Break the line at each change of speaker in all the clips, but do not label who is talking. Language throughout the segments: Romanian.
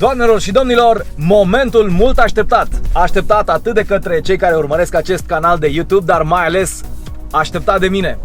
Doamnelor și domnilor, momentul mult așteptat. Așteptat atât de către cei care urmăresc acest canal de YouTube, dar mai ales așteptat de mine.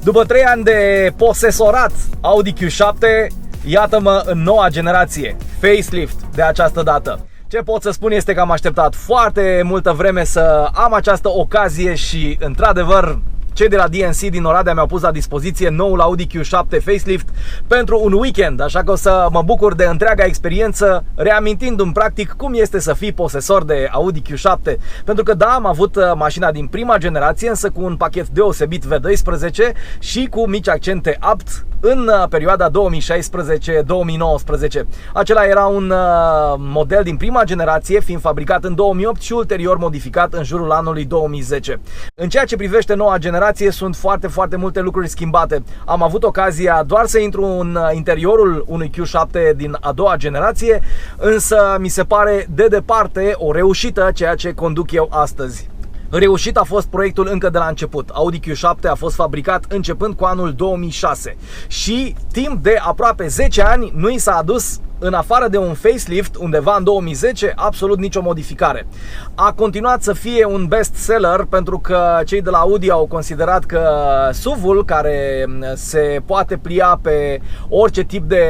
După 3 ani de posesorat Audi Q7, iată-mă în noua generație, facelift de această dată. Ce pot să spun este că am așteptat foarte multă vreme să am această ocazie și, într-adevăr, cei de la DNC din Oradea mi-au pus la dispoziție noul Audi Q7 facelift pentru un weekend, așa că o să mă bucur de întreaga experiență, reamintindu-mi practic cum este să fii posesor de Audi Q7. Pentru că da, am avut mașina din prima generație, însă cu un pachet deosebit V12 și cu mici accente apt în perioada 2016-2019. Acela era un model din prima generație, fiind fabricat în 2008 și ulterior modificat în jurul anului 2010. În ceea ce privește noua generație, sunt foarte multe lucruri schimbate. Am avut ocazia doar să intru în interiorul unui Q7 din a doua generație, însă mi se pare de departe o reușită ceea ce conduc eu astăzi. Reușit a fost proiectul încă de la început. Audi Q7 a fost fabricat începând cu anul 2006 și timp de aproape 10 ani nu i s-a adus, în afară de un facelift undeva în 2010, absolut nicio modificare. A continuat să fie un bestseller pentru că cei de la Audi au considerat că SUV-ul, care se poate plia pe orice tip de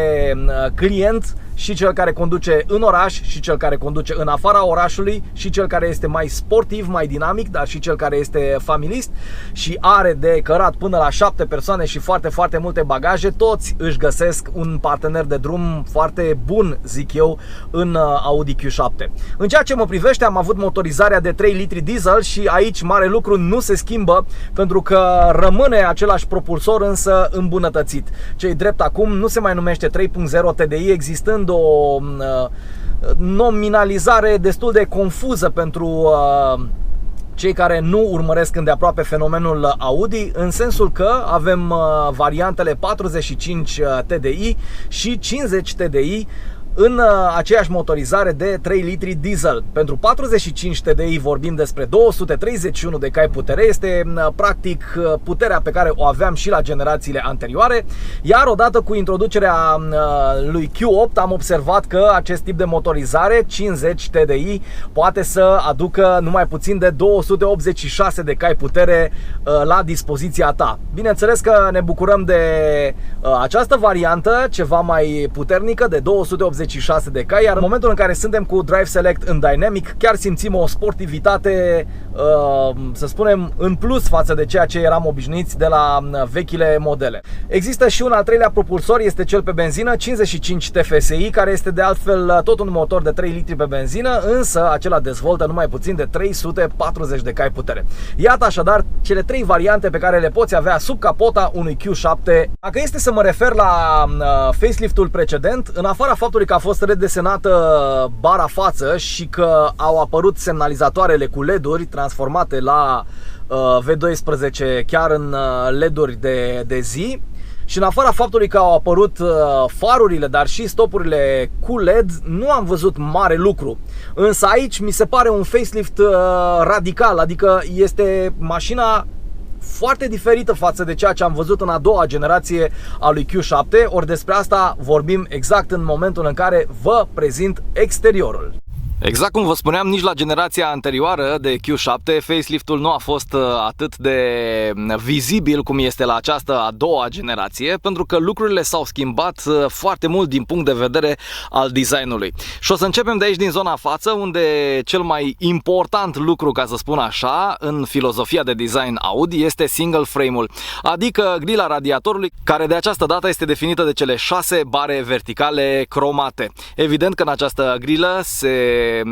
client, și cel care conduce în oraș, și cel care conduce în afara orașului, și cel care este mai sportiv, mai dinamic, dar și cel care este familist și are de cărat până la 7 persoane și foarte multe bagaje, toți își găsesc un partener de drum foarte bun, zic eu, în Audi Q7. În ceea ce mă privește, am avut motorizarea de 3 litri diesel și aici mare lucru nu se schimbă, pentru că rămâne același propulsor, însă îmbunătățit. Ce-i drept acum nu se mai numește 3.0 TDI, existând o nominalizare destul de confuză pentru cei care nu urmăresc îndeaproape fenomenul Audi, în sensul că avem variantele 45 TDI și 50 TDI în aceeași motorizare de 3 litri diesel. Pentru 45 TDI vorbim despre 231 de cai putere, este practic puterea pe care o aveam și la generațiile anterioare, iar odată cu introducerea lui Q8 am observat că acest tip de motorizare 50 TDI poate să aducă numai puțin de 286 de cai putere la dispoziția ta. Bineînțeles că ne bucurăm de această variantă ceva mai puternică de 286 de cai, iar în momentul în care suntem cu Drive Select în Dynamic, chiar simțim o sportivitate, să spunem, în plus față de ceea ce eram obișnuiți de la vechile modele. Există și un al treilea propulsor, este cel pe benzină, 55 TFSI, care este de altfel tot un motor de 3 litri pe benzină, însă acela dezvoltă numai puțin de 340 de cai putere. Iată așadar cele 3 variante pe care le poți avea sub capota unui Q7. Dacă este să mă refer la faceliftul precedent, în afara faptului că a fost redesenată bara față și că au apărut semnalizatoarele cu LED-uri transformate la V12 chiar în LED-uri de zi, și în afara faptului că au apărut farurile, dar și stopurile cu LED, nu am văzut mare lucru. Însă aici mi se pare un facelift radical, adică este mașina foarte diferită față de ceea ce am văzut în a doua generație a lui Q7, ori despre asta vorbim exact în momentul în care vă prezint exteriorul. Exact cum vă spuneam, nici la generația anterioară de Q7 faceliftul nu a fost atât de vizibil cum este la această a doua generație, pentru că lucrurile s-au schimbat foarte mult din punct de vedere al designului. Și o să începem de aici, din zona față, unde cel mai important lucru, ca să spun așa, în filozofia de design Audi este single frame-ul, adică grila radiatorului, care de această dată este definită de cele 6 bare verticale cromate. Evident că în această grilă se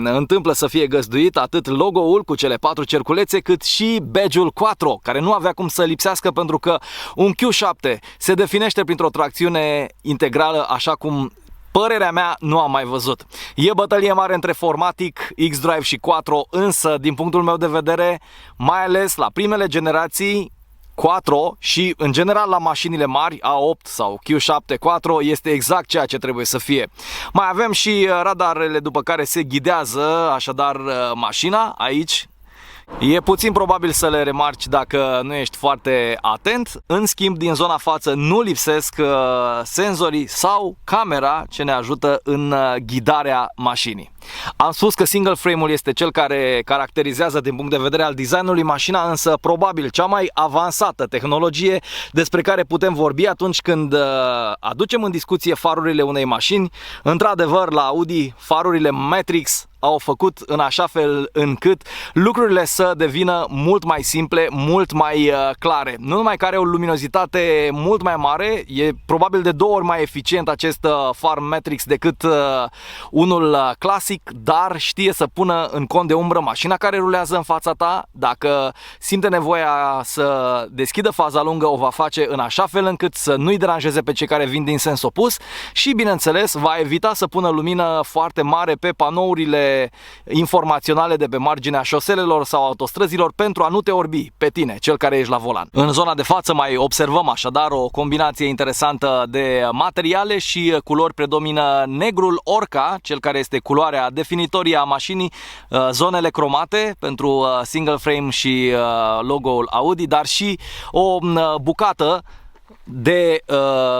întâmplă să fie găzduit atât logo-ul cu cele 4 cerculețe, cât și badge-ul Quattro, care nu avea cum să lipsească, pentru că un Q7 se definește printr-o tracțiune integrală așa cum, părerea mea, nu am mai văzut. E bătălie mare între Formatic, X-Drive și Quattro, însă din punctul meu de vedere, mai ales la primele generații, Quattro și în general la mașinile mari, A8 sau Q7 Quattro, este exact ceea ce trebuie să fie. Mai avem și radarele după care se ghidează așadar mașina aici. E puțin probabil să le remarci dacă nu ești foarte atent. În schimb, din zona față nu lipsesc senzorii sau camera ce ne ajută în ghidarea mașinii. Am spus că single frame-ul este cel care caracterizează din punct de vedere al designului mașina, însă probabil cea mai avansată tehnologie despre care putem vorbi atunci când aducem în discuție farurile unei mașini. Într-adevăr, la Audi, farurile Matrix au făcut în așa fel încât lucrurile să devină mult mai simple, mult mai clare. Nu numai că are o luminozitate mult mai mare, e probabil de 2 ori mai eficient acest far Matrix decât unul clasic, dar știe să pună în cont de umbră mașina care rulează în fața ta. Dacă simte nevoia să deschidă faza lungă, o va face în așa fel încât să nu-i deranjeze pe cei care vin din sens opus și, bineînțeles, va evita să pună lumină foarte mare pe panourile informaționale de pe marginea șoselelor sau autostrăzilor pentru a nu te orbi pe tine, cel care ești la volan. În zona de față mai observăm așadar o combinație interesantă de materiale și culori. Predomină negrul Orca, cel care este culoarea definitorie a mașinii, zonele cromate pentru single frame și logo-ul Audi, dar și o bucată de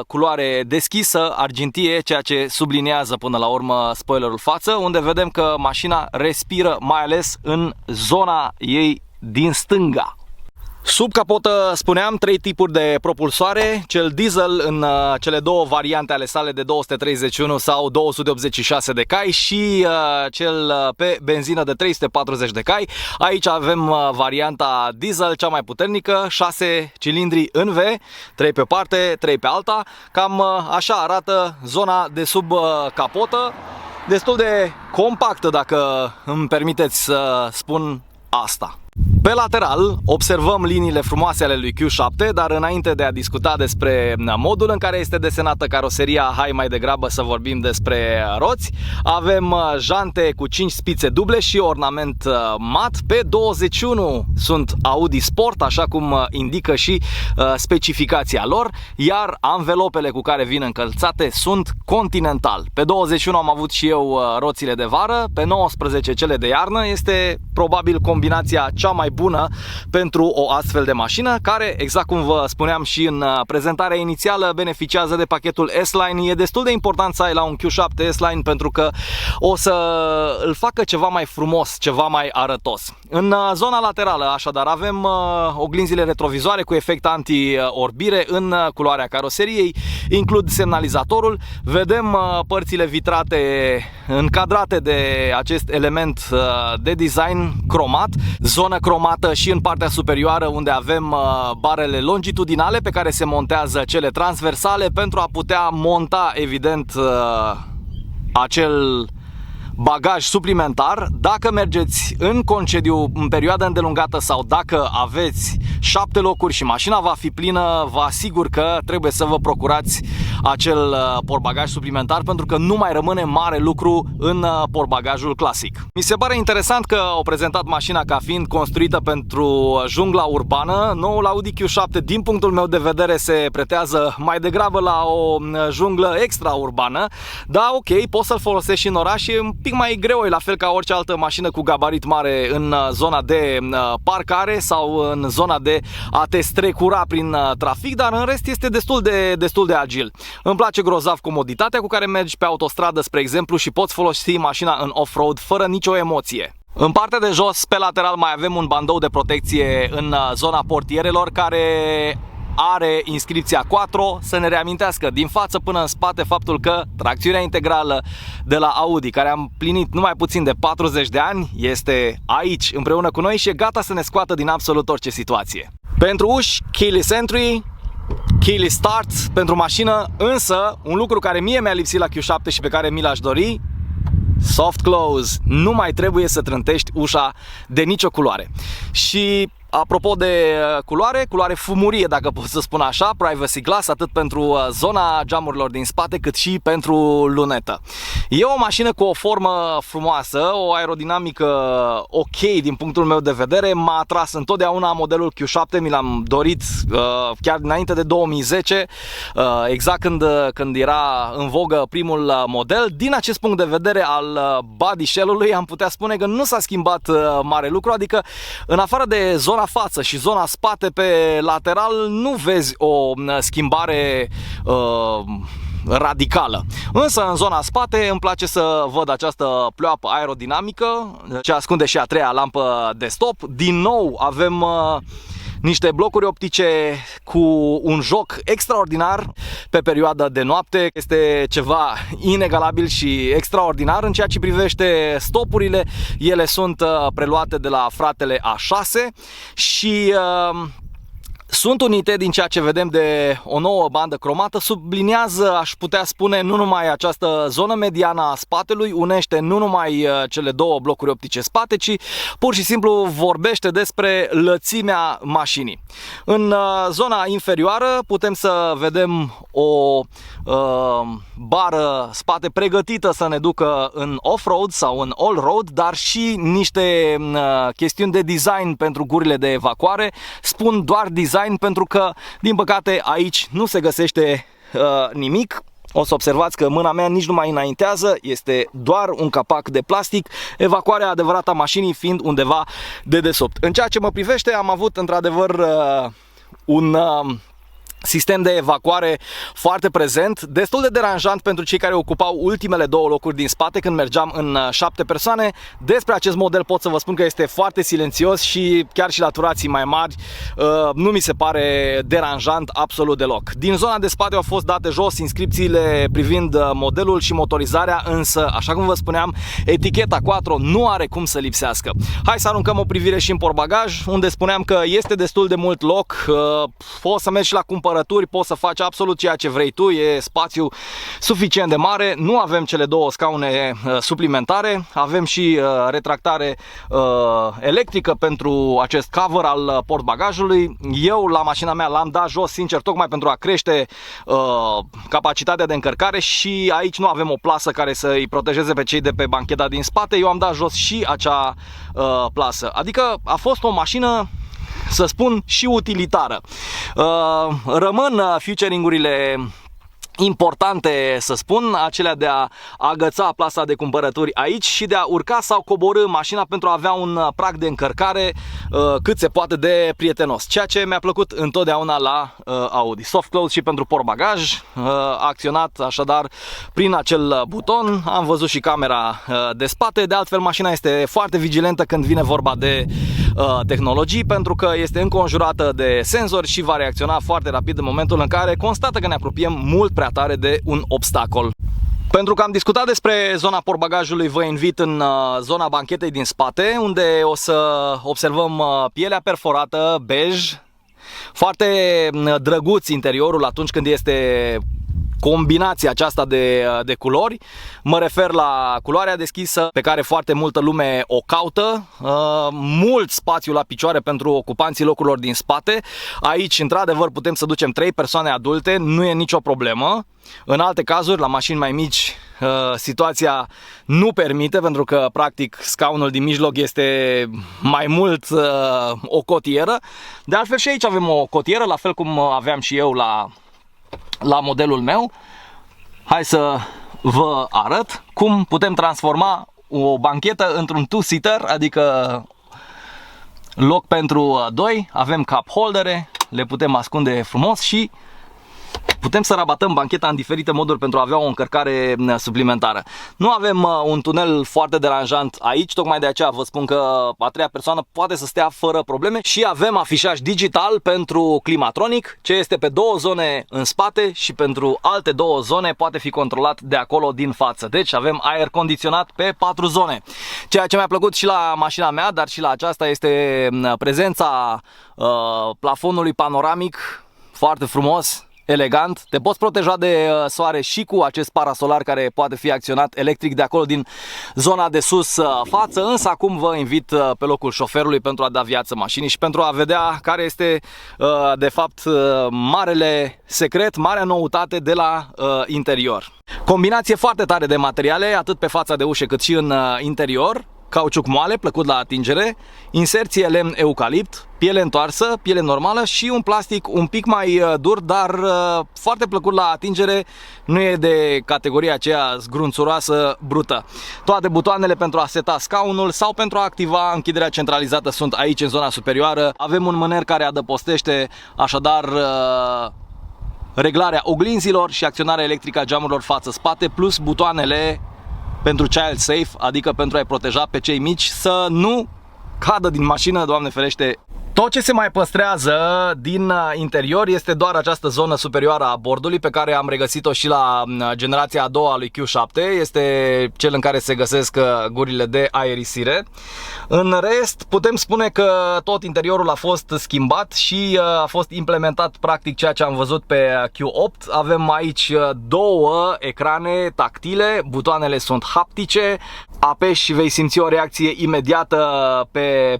culoare deschisă, argintie, ceea ce subliniază până la urmă spoilerul față, unde vedem că mașina respiră, mai ales în zona ei din stânga. Sub capotă, spuneam, 3 tipuri de propulsoare, cel diesel în cele 2 variante ale sale de 231 sau 286 de cai și cel pe benzină de 340 de cai. Aici avem varianta diesel, cea mai puternică, 6 cilindri în V, 3 pe parte, 3 pe alta. Cam așa arată zona de sub capotă, destul de compactă, dacă îmi permiteți să spun asta. Pe lateral observăm liniile frumoase ale lui Q7, dar înainte de a discuta despre modul în care este desenată caroseria, hai mai degrabă să vorbim despre roți. Avem jante cu 5 spițe duble și ornament mat. Pe 21 sunt Audi Sport, așa cum indică și specificația lor, iar anvelopele cu care vin încălțate sunt Continental. Pe 21 am avut și eu roțile de vară, pe 19 cele de iarnă. Este probabil combinația cea mai bună pentru o astfel de mașină, care, exact cum vă spuneam și în prezentarea inițială, beneficiază de pachetul S-Line. E destul de important să ai la un Q7 S-Line pentru că o să îl facă ceva mai frumos, ceva mai arătos. În zona laterală, așadar, avem oglinzile retrovizoare cu efect anti-orbire în culoarea caroseriei, includ semnalizatorul. Vedem părțile vitrate încadrate de acest element de design cromat, zonă cromată și în partea superioară, unde avem barele longitudinale pe care se montează cele transversale pentru a putea monta, evident, acel bagaj suplimentar. Dacă mergeți în concediu în perioadă îndelungată sau dacă aveți 7 locuri și mașina va fi plină, vă asigur că trebuie să vă procurați acel portbagaj suplimentar, pentru că nu mai rămâne mare lucru în portbagajul clasic. Mi se pare interesant că au prezentat mașina ca fiind construită pentru jungla urbană. Noul Audi Q7, din punctul meu de vedere, se pretează mai degrabă la o junglă extraurbană. Da, ok, poți să-l folosești și în oraș, e un pic mai greu, e la fel ca orice altă mașină cu gabarit mare în zona de parcare sau în zona de a te strecura prin trafic, dar în rest este destul de agil. Îmi place grozav comoditatea cu care mergi pe autostradă, spre exemplu, și poți folosi mașina în off-road fără nicio emoție. În partea de jos, pe lateral, mai avem un bandou de protecție în zona portierelor care are inscripția Quattro, să ne reamintească din față până în spate faptul că tracțiunea integrală de la Audi, care a împlinit numai puțin de 40 de ani, este aici împreună cu noi și e gata să ne scoată din absolut orice situație. Pentru uși, keyless entry, keyless start pentru mașină, însă un lucru care mie mi-a lipsit la Q7 și pe care mi l-aș dori: soft close. Nu mai trebuie să trântești ușa de nicio culoare. Și Apropo de culoare fumurie, dacă pot să spun așa, Privacy Glass, atât pentru zona geamurilor din spate, cât și pentru lunetă. E o mașină cu o formă frumoasă, o aerodinamică ok din punctul meu de vedere. M-a atras întotdeauna modelul Q7, mi l-am dorit chiar înainte de 2010, exact când era în vogă primul model. Din acest punct de vedere al body shell-ului, am putea spune că nu s-a schimbat mare lucru, adică în afară de zona față și zona spate pe lateral nu vezi o schimbare radicală. Însă în zona spate îmi place să văd această pleoapă aerodinamică ce ascunde și a treia lampă de stop. Din nou avem niște blocuri optice cu un joc extraordinar pe perioada de noapte. Este ceva inegalabil și extraordinar. În ceea ce privește stopurile, ele sunt preluate de la fratele A6 și sunt unite din ceea ce vedem de o nouă bandă cromată. Subliniază, aș putea spune, nu numai această zonă mediană a spatelui, unește nu numai cele două blocuri optice spate, ci pur și simplu vorbește despre lățimea mașinii. În zona inferioară putem să vedem o bară spate pregătită să ne ducă în off-road sau în all-road, dar și niște chestiuni de design pentru gurile de evacuare. Spun doar design pentru că, din păcate, aici nu se găsește nimic. O să observați că mâna mea nici nu mai înaintează, este doar un capac de plastic, evacuarea adevărată a mașinii fiind undeva de desubt. În ceea ce mă privește, am avut într-adevăr un sistem de evacuare foarte prezent, destul de deranjant pentru cei care ocupau ultimele două locuri din spate când mergeam în 7 persoane. Despre acest model pot să vă spun că este foarte silențios și chiar și la turații mai mari nu mi se pare deranjant absolut deloc. Din zona de spate au fost date jos inscripțiile privind modelul și motorizarea, însă, așa cum vă spuneam, eticheta Quattro nu are cum să lipsească. Hai să aruncăm o privire și în portbagaj, unde spuneam că este destul de mult loc, poți să mergi și la cumpărături, poți să faci absolut ceea ce vrei tu, e spațiu suficient de mare. Nu avem cele două scaune suplimentare, avem și retractare electrică pentru acest cover al portbagajului. Eu la mașina mea l-am dat jos, sincer, tocmai pentru a crește capacitatea de încărcare și aici nu avem o plasă care să îi protejeze pe cei de pe bancheta din spate. Eu am dat jos și acea plasă, adică a fost o mașină, să spun, și utilitară. Rămân featuring-urile importante, să spun, acelea de a agăța plasa de cumpărături aici și de a urca sau coborî mașina pentru a avea un prag de încărcare cât se poate de prietenos, ceea ce mi-a plăcut întotdeauna la Audi. Soft close și pentru portbagaj, acționat așadar prin acel buton. Am văzut și camera de spate, de altfel mașina este foarte vigilentă când vine vorba de tehnologii, pentru că este înconjurată de senzori și va reacționa foarte rapid în momentul în care constată că ne apropiem mult prea tare de un obstacol. Pentru că am discutat despre zona portbagajului, vă invit în zona banchetei din spate, unde o să observăm pielea perforată bej, foarte drăguț interiorul atunci când este combinația aceasta de culori. Mă refer la culoarea deschisă pe care foarte multă lume o caută, mult spațiu la picioare pentru ocupanții locurilor din spate. Aici, într-adevăr, putem să ducem 3 persoane adulte, nu e nicio problemă. În alte cazuri, la mașini mai mici, situația nu permite, pentru că practic scaunul din mijloc este mai mult o cotieră. De altfel și aici avem o cotieră, la fel cum aveam și eu la modelul meu. Hai să vă arăt cum putem transforma o banchetă într-un two-seater, adică loc pentru 2. Avem cup holdere, le putem ascunde frumos și putem să rabatăm bancheta în diferite moduri pentru a avea o încărcare suplimentară. Nu avem un tunel foarte deranjant aici, tocmai de aceea vă spun că a treia persoană poate să stea fără probleme și avem afișaj digital pentru climatronic, ce este pe 2 zone în spate și pentru alte 2 zone poate fi controlat de acolo din față. Deci avem aer condiționat pe 4 zone. Ceea ce mi-a plăcut și la mașina mea, dar și la aceasta, este prezența plafonului panoramic, foarte frumos. elegant. Te poți proteja de soare și cu acest parasolar care poate fi acționat electric de acolo din zona de sus față, însă acum vă invit pe locul șoferului pentru a da viață mașinii și pentru a vedea care este de fapt marele secret, marea noutate de la interior. Combinație foarte tare de materiale, atât pe fața de ușă cât și în interior. Cauciuc moale, plăcut la atingere, inserție lemn eucalipt, piele întoarsă, piele normală și un plastic un pic mai dur, dar foarte plăcut la atingere, nu e de categoria aceea zgrunțuroasă, brută. Toate butoanele pentru a seta scaunul sau pentru a activa închiderea centralizată sunt aici în zona superioară. Avem un mâner care adăpostește așadar reglarea oglinzilor și acționarea electrică a geamurilor față-spate, plus butoanele pentru child safe, adică pentru a-i proteja pe cei mici să nu cadă din mașină, Doamne ferește. Tot ce se mai păstrează din interior este doar această zonă superioară a bordului, pe care am regăsit-o și la generația a doua a lui Q7. Este cel în care se găsesc gurile de aerisire. În rest, putem spune că tot interiorul a fost schimbat și a fost implementat practic ceea ce am văzut pe Q8. Avem aici două ecrane tactile, butoanele sunt haptice, apeși și vei simți o reacție imediată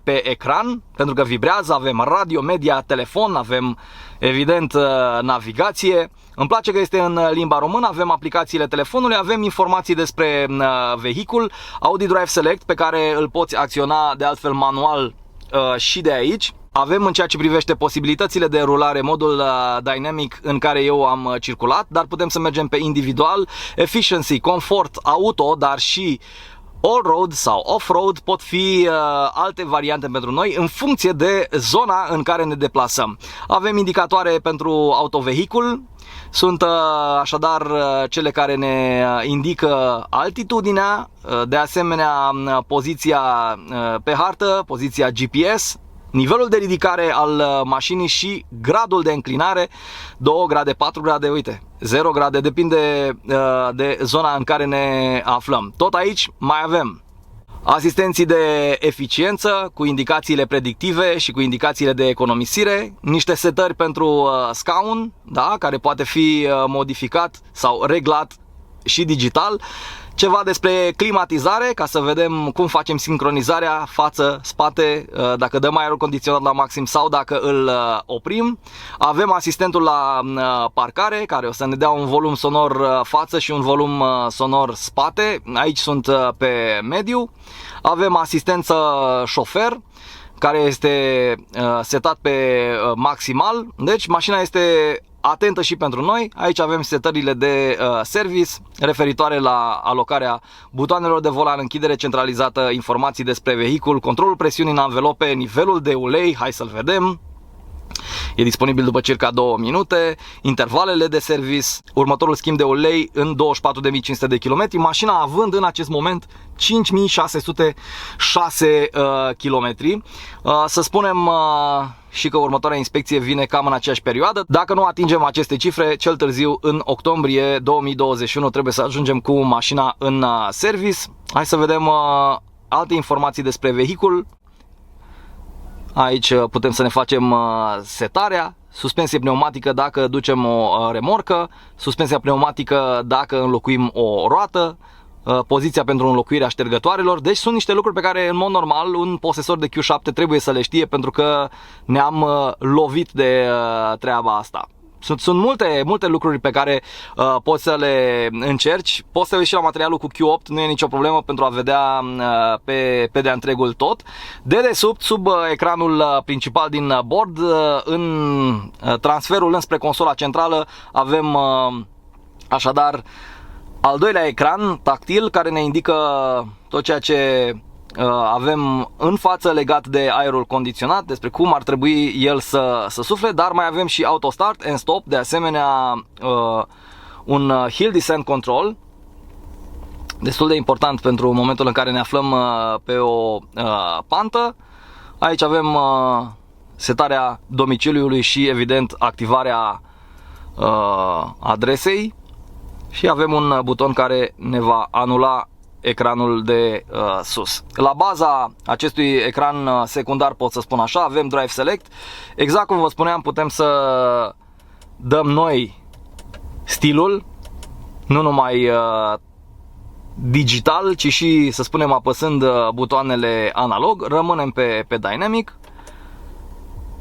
pe ecran, pentru că vibrează, avem radio, media, telefon, avem evident navigație. Îmi place că este în limba română, avem aplicațiile telefonului, avem informații despre vehicul, Audi Drive Select pe care îl poți acționa de altfel manual și de aici. Avem în ceea ce privește posibilitățile de rulare modul Dynamic în care eu am circulat, dar putem să mergem pe individual, Efficiency, Comfort, Auto, dar și All-road sau off-road pot fi alte variante pentru noi în funcție de zona în care ne deplasăm. Avem indicatoare pentru autovehicul, sunt așadar cele care ne indică altitudinea, de asemenea poziția pe hartă, poziția GPS, nivelul de ridicare al mașinii și gradul de înclinare, 2 grade, 4 grade, uite, 0 grade, depinde de zona în care ne aflăm. Tot aici mai avem asistenții de eficiență cu indicațiile predictive și cu indicațiile de economisire, niște setări pentru scaun, da, care poate fi modificat sau reglat și digital. Ceva despre climatizare, ca să vedem cum facem sincronizarea față-spate, dacă dăm aerul condiționat la maxim sau dacă îl oprim. Avem asistentul la parcare, care o să ne dea un volum sonor față și un volum sonor spate. Aici sunt pe mediu. Avem asistență șofer, care este setat pe maximal. Deci mașina este atentă și pentru noi. Aici avem setările de service referitoare la alocarea butoanelor de volan, închidere centralizată, informații despre vehicul, controlul presiunii în anvelope, nivelul de ulei, hai să-l vedem. E disponibil după circa 2 minute, intervalele de service, următorul schimb de ulei în 24.500 de km, mașina având în acest moment 5.606 km. Să spunem și că următoarea inspecție vine cam în aceeași perioadă. Dacă nu atingem aceste cifre, cel târziu în octombrie 2021 trebuie să ajungem cu mașina în service. Hai să vedem alte informații despre vehicul. Aici putem să ne facem setarea, suspensie pneumatică dacă ducem o remorcă, suspensia pneumatică dacă înlocuim o roată, poziția pentru înlocuirea ștergătoarelor. Deci sunt niște lucruri pe care în mod normal un posesor de Q7 trebuie să le știe, pentru că ne-am lovit de treaba asta. Sunt multe lucruri pe care poți să le încerci. Poți să vezi și la materialul cu Q8, nu e nicio problemă pentru a vedea pe de-a întregul tot. Dedesubt, sub ecranul principal din bord, în transferul înspre consola centrală, avem așadar al doilea ecran tactil care ne indică tot ceea ce avem în față legat de aerul condiționat, despre cum ar trebui el să sufle, dar mai avem și auto start and stop, de asemenea un hill descent control, destul de important pentru momentul în care ne aflăm pe o pantă. Aici avem setarea domiciliului și evident activarea adresei și avem un buton care ne va anula ecranul de sus. La baza acestui ecran secundar, pot să spun așa, avem Drive Select. Exact cum vă spuneam, putem să dăm noi stilul, nu numai digital, ci și, să spunem, apăsând butoanele analog, rămânem pe Dynamic.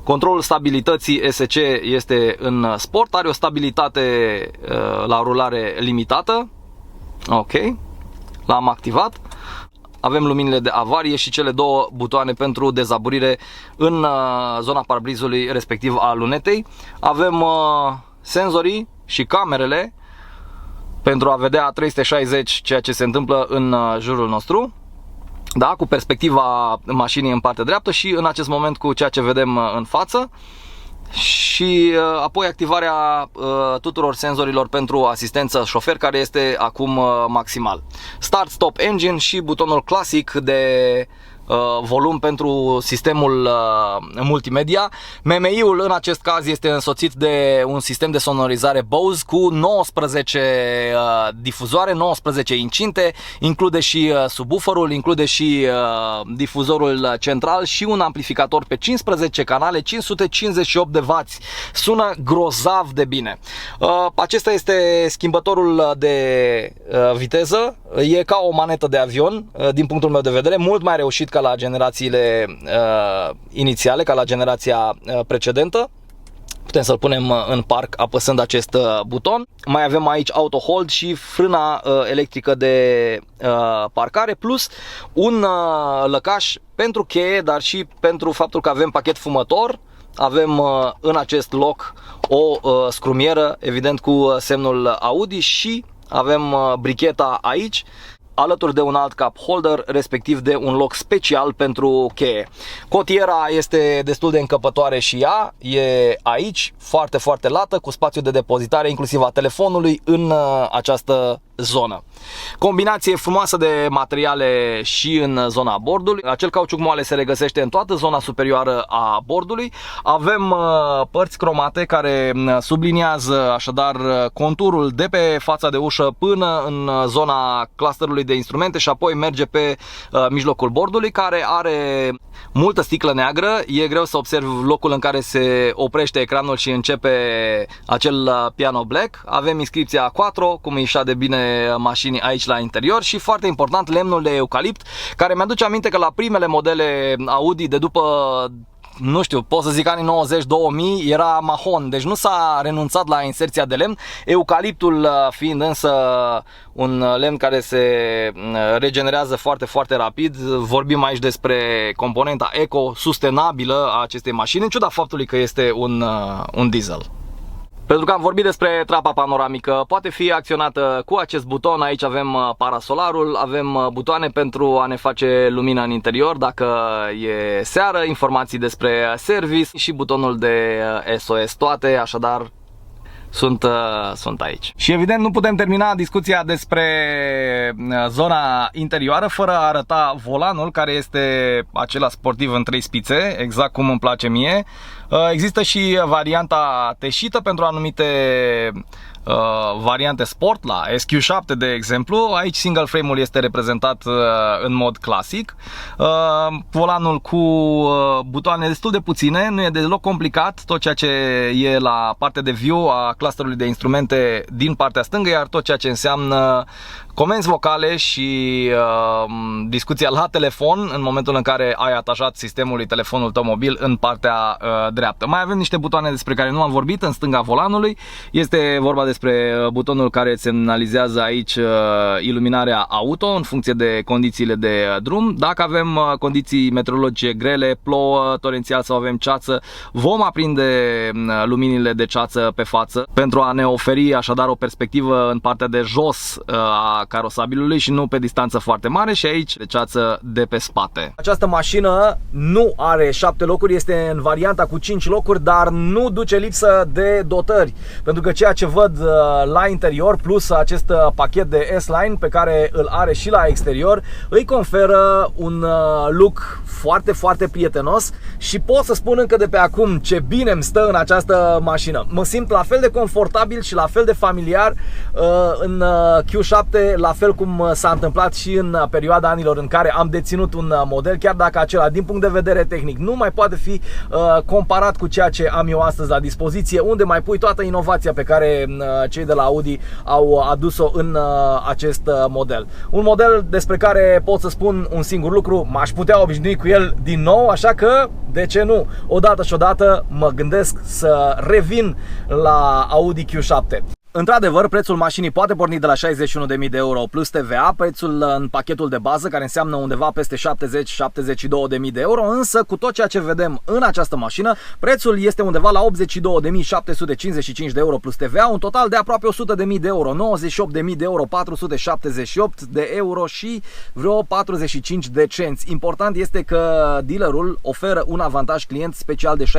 Controlul stabilității SC este în sport, are o stabilitate la rulare limitată. Ok, l-am activat. Avem luminile de avarie și cele două butoane pentru dezaburire în zona parbrizului, respectiv a lunetei. Avem senzorii și camerele pentru a vedea 360 ceea ce se întâmplă în jurul nostru, da, cu perspectiva mașinii în partea dreaptă și în acest moment cu ceea ce vedem în față. Și apoi activarea tuturor senzorilor pentru asistență șofer, care este acum maximal. Start Stop Engine și butonul clasic de volum pentru sistemul multimedia. MMI-ul în acest caz este însoțit de un sistem de sonorizare Bose cu 19 difuzoare, 19 incinte, include și subwooferul, include și difuzorul central și un amplificator pe 15 canale, 558 de W. Sună grozav de bine. Acesta este schimbătorul de viteză, e ca o manetă de avion din punctul meu de vedere, mult mai reușit ca la generațiile inițiale, ca la generația precedentă. Putem să-l punem în parc apăsând acest buton. Mai avem aici auto hold și frâna electrică de parcare, plus un lăcaș pentru cheie, dar și pentru faptul că avem pachet fumător. Avem în acest loc o scrumieră, evident cu semnul Audi, și avem bricheta aici, alături de un alt cup holder, respectiv de un loc special pentru cheie. Cotiera este destul de încăpătoare și ea, e aici, foarte, foarte lată, cu spațiu de depozitare, inclusiv a telefonului, în această zonă. Combinație frumoasă de materiale și în zona bordului. Acel cauciuc moale se regăsește în toată zona superioară a bordului. Avem părți cromate care subliniază așadar conturul de pe fața de ușă până în zona clusterului de instrumente și apoi merge pe mijlocul bordului, care are multă sticlă neagră. E greu să observ locul în care se oprește ecranul și începe acel piano black. Avem inscripția Quattro, cum ieșea de bine mașini aici la interior, și foarte important, lemnul de eucalipt, care mi-aduce aminte că la primele modele Audi de după, nu știu, pot să zic anii 90-2000, era mahon, deci nu s-a renunțat la inserția de lemn, eucaliptul fiind însă un lemn care se regenerează foarte, foarte rapid. Vorbim aici despre componenta eco-sustenabilă a acestei mașini, în ciuda faptului că este un diesel. Pentru că am vorbit despre trapa panoramică, poate fi acționată cu acest buton. Aici avem parasolarul, avem butoane pentru a ne face lumină în interior dacă e seară, informații despre service și butonul de SOS. Toate, așadar, sunt aici. Și evident nu putem termina discuția despre zona interioară fără a arăta volanul, care este acela sportiv în 3 spițe, exact cum îmi place mie. Există și varianta teșită pentru anumite variante sport, la SQ7 de exemplu. Aici single frame-ul este reprezentat în mod clasic. Volanul cu butoane destul de puține, nu e deloc complicat, tot ceea ce e la partea de view a clusterului de instrumente din partea stângă, iar tot ceea ce înseamnă comenzi vocale și discuția la telefon în momentul în care ai atașat sistemului telefonul tău mobil în partea dreaptă. Mai avem niște butoane despre care nu am vorbit în stânga volanului. Este vorba despre butonul care semnalizează aici iluminarea auto în funcție de condițiile de drum. Dacă avem condiții meteorologice grele, plouă torențial sau avem ceață, vom aprinde luminile de ceață pe față pentru a ne oferi așadar o perspectivă în partea de jos a carosabilului și nu pe distanță foarte mare, și aici de ceață de pe spate. Această mașină nu are 7 locuri, este în varianta cu 5 locuri, dar nu duce lipsă de dotări, pentru că ceea ce văd la interior plus acest pachet de S-Line pe care îl are și la exterior îi conferă un look foarte, foarte prietenos și pot să spun încă de pe acum ce bine îmi stă în această mașină. Mă simt la fel de confortabil și la fel de familiar în Q7, la fel cum s-a întâmplat și în perioada anilor în care am deținut un model, chiar dacă acela din punct de vedere tehnic nu mai poate fi comparat cu ceea ce am eu astăzi la dispoziție, unde mai pui toată inovația pe care cei de la Audi au adus-o în acest model. Un model despre care pot să spun un singur lucru: m-aș putea obișnui cu el din nou, așa că de ce nu? Odată și odată mă gândesc să revin la Audi Q7. Într-adevăr, prețul mașinii poate porni de la 61.000 de euro plus TVA, prețul în pachetul de bază, care înseamnă undeva peste 70-72.000 de euro, însă cu tot ceea ce vedem în această mașină, prețul este undeva la 82.755 de euro plus TVA, un total de aproape 100.000 de euro, 98.000 de euro, 478 de euro și vreo 45 de cenți. Important este că dealerul oferă un avantaj client special de 16.555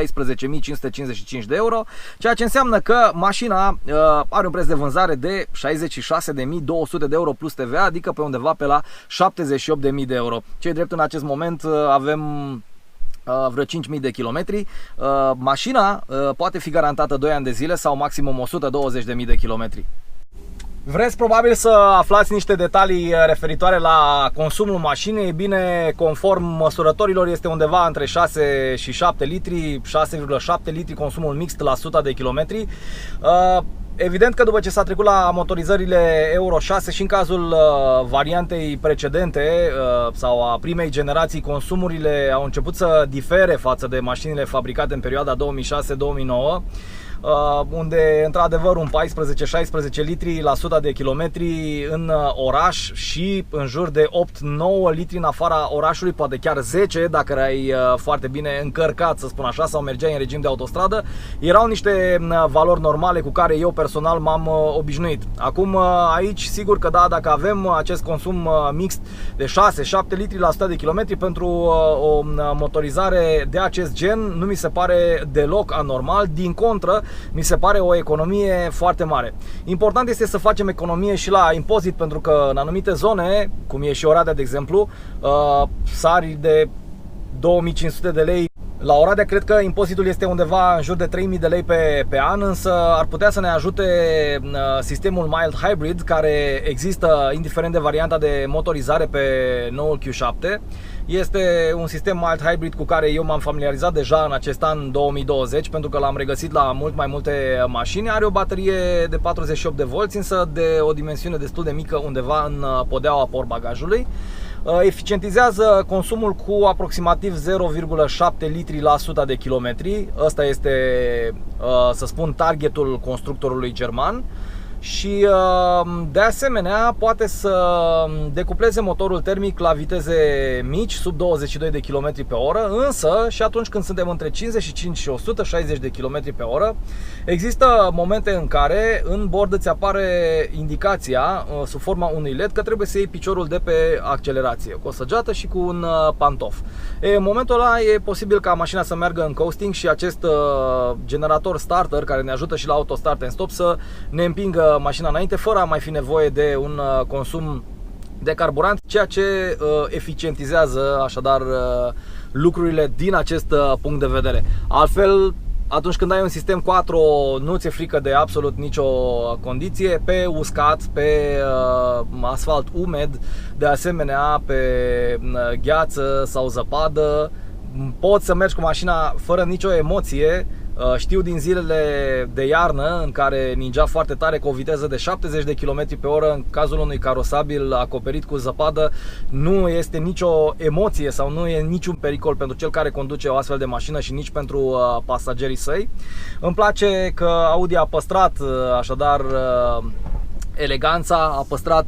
de euro, ceea ce înseamnă că mașina are un preț de vânzare de 66.200 de euro plus TVA, adică pe undeva pe la 78.000 de euro. Cei drept, în acest moment avem vreo 5.000 de kilometri. Mașina poate fi garantată 2 ani de zile sau maximum 120.000 de kilometri. Vreți probabil să aflați niște detalii referitoare la consumul mașinii. E bine, conform măsurătorilor, este undeva între 6 și 7 litri, 6,7 litri consumul mixt la 100 de kilometri. Evident că după ce s-a trecut la motorizările Euro 6 și în cazul variantei precedente sau a primei generații, consumurile au început să difere față de mașinile fabricate în perioada 2006-2009, unde într-adevăr un 14-16 litri la 100 de kilometri în oraș și în jur de 8-9 litri în afara orașului, poate chiar 10 dacă erai foarte bine încărcat, să spun așa, sau mergeai în regim de autostradă, erau niște valori normale cu care eu personal m-am obișnuit. Acum aici sigur că da, dacă avem acest consum mixt de 6-7 litri la 100 de kilometri pentru o motorizare de acest gen, nu mi se pare deloc anormal, din contră mi se pare o economie foarte mare. Important este să facem economie și la impozit, pentru că în anumite zone, cum e și Oradea de exemplu, sari de 2500 de lei. La Oradea cred că impozitul este undeva în jur de 3000 de lei pe an, însă ar putea să ne ajute sistemul Mild Hybrid, care există indiferent de varianta de motorizare pe noul Q7. Este un sistem Mild Hybrid cu care eu m-am familiarizat deja în acest an 2020, pentru că l-am regăsit la mult mai multe mașini. Are o baterie de 48 de volți, însă de o dimensiune destul de mică, undeva în podeaua portbagajului. Eficientizează consumul cu aproximativ 0,7 litri la 100 de kilometri. Ăsta este, să spun, targetul constructorului german. Și de asemenea poate să decupleze motorul termic la viteze mici, sub 22 de km pe oră, însă și atunci când suntem între 55 și 160 de km pe oră, există momente în care în bord îți apare indicația sub forma unui LED că trebuie să iei piciorul de pe accelerație, cu o săgeată și cu un pantof. În momentul ăla e posibil ca mașina să meargă în coasting și acest generator starter, care ne ajută și la auto start and stop, să ne împingă mașina înainte, fără a mai fi nevoie de un consum de carburant, ceea ce eficientizează așadar lucrurile din acest punct de vedere. Altfel, atunci când ai un sistem quattro, nu ți-e frică de absolut nicio condiție, pe uscat, pe asfalt umed, de asemenea pe gheață sau zăpadă, poți să mergi cu mașina fără nicio emoție. Știu din zilele de iarnă în care ningea foarte tare cu o viteză de 70 de km pe oră, în cazul unui carosabil acoperit cu zăpadă, nu este nicio emoție sau nu e niciun pericol pentru cel care conduce o astfel de mașină și nici pentru pasagerii săi. Îmi place că Audi a păstrat așadar eleganța, a păstrat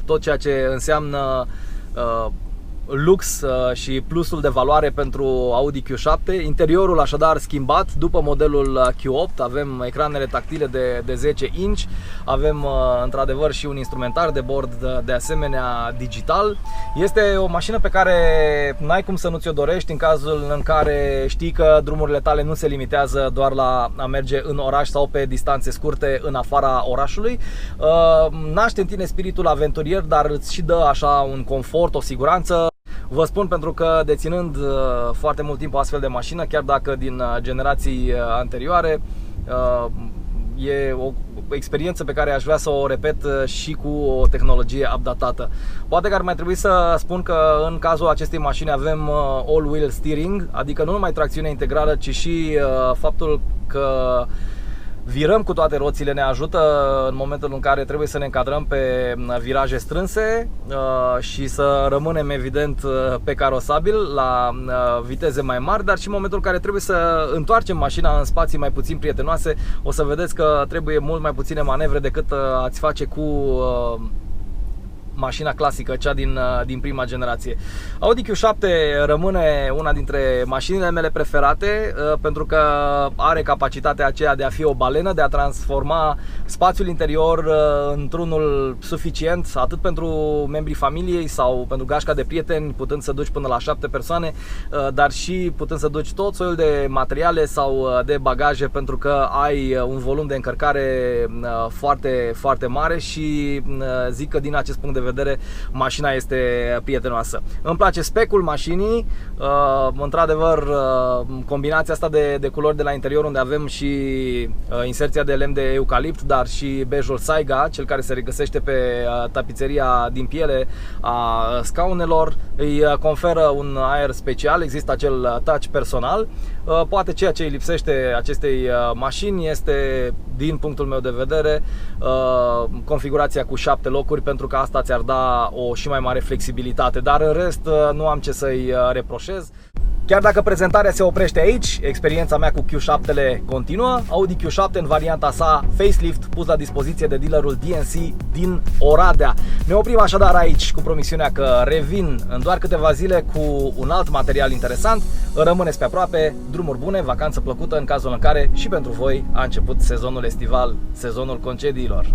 tot ceea ce înseamnă lux și plusul de valoare pentru Audi Q7. Interiorul așadar schimbat după modelul Q8. Avem ecranele tactile de 10 inch, avem într-adevăr și un instrumentar de bord de asemenea digital. Este o mașină pe care n-ai cum să nu ți-o dorești în cazul în care știi că drumurile tale nu se limitează doar la a merge în oraș sau pe distanțe scurte în afara orașului. Naște în tine spiritul aventurier, dar îți și dă așa un confort, o siguranță. Vă spun pentru că deținând foarte mult timp o astfel de mașină, chiar dacă din generații anterioare, e o experiență pe care aș vrea să o repet și cu o tehnologie updatată. Poate că ar mai trebui să spun că în cazul acestei mașini avem all-wheel steering, adică nu numai tracțiune integrală, ci și faptul că virăm cu toate roțile, ne ajută în momentul în care trebuie să ne încadrăm pe viraje strânse și să rămânem evident pe carosabil la viteze mai mari, dar și în momentul în care trebuie să întoarcem mașina în spații mai puțin prietenoase, o să vedeți că trebuie mult mai puține manevre decât ați face cu mașina clasică, cea din prima generație. Audi Q7 rămâne una dintre mașinile mele preferate pentru că are capacitatea aceea de a fi o balenă, de a transforma spațiul interior într-unul suficient atât pentru membrii familiei sau pentru gașca de prieteni, putând să duci până la 7 persoane, dar și putând să duci tot soiul de materiale sau de bagaje, pentru că ai un volum de încărcare foarte, foarte mare și zic că din acest punct de vedere mașina este prietenoasă. Îmi place specul mașinii, într-adevăr combinația asta de culori de la interior, unde avem și inserția de lemn de eucalipt, dar și bejul Saiga, cel care se regăsește pe tapiseria din piele a scaunelor, îi conferă un aer special, există acel touch personal. Poate ceea ce îi lipsește acestei mașini este, din punctul meu de vedere, configurația cu 7 locuri, pentru că asta ți-ar da o și mai mare flexibilitate, dar în rest nu am ce să-i reproșez. Chiar dacă prezentarea se oprește aici, experiența mea cu Q7-le continuă. Audi Q7 în varianta sa facelift, pus la dispoziție de dealerul DNC din Oradea. Ne oprim așadar aici cu promisiunea că revin în doar câteva zile cu un alt material interesant. Rămâneți pe aproape, drumuri bune, vacanță plăcută în cazul în care și pentru voi a început sezonul estival, sezonul concediilor.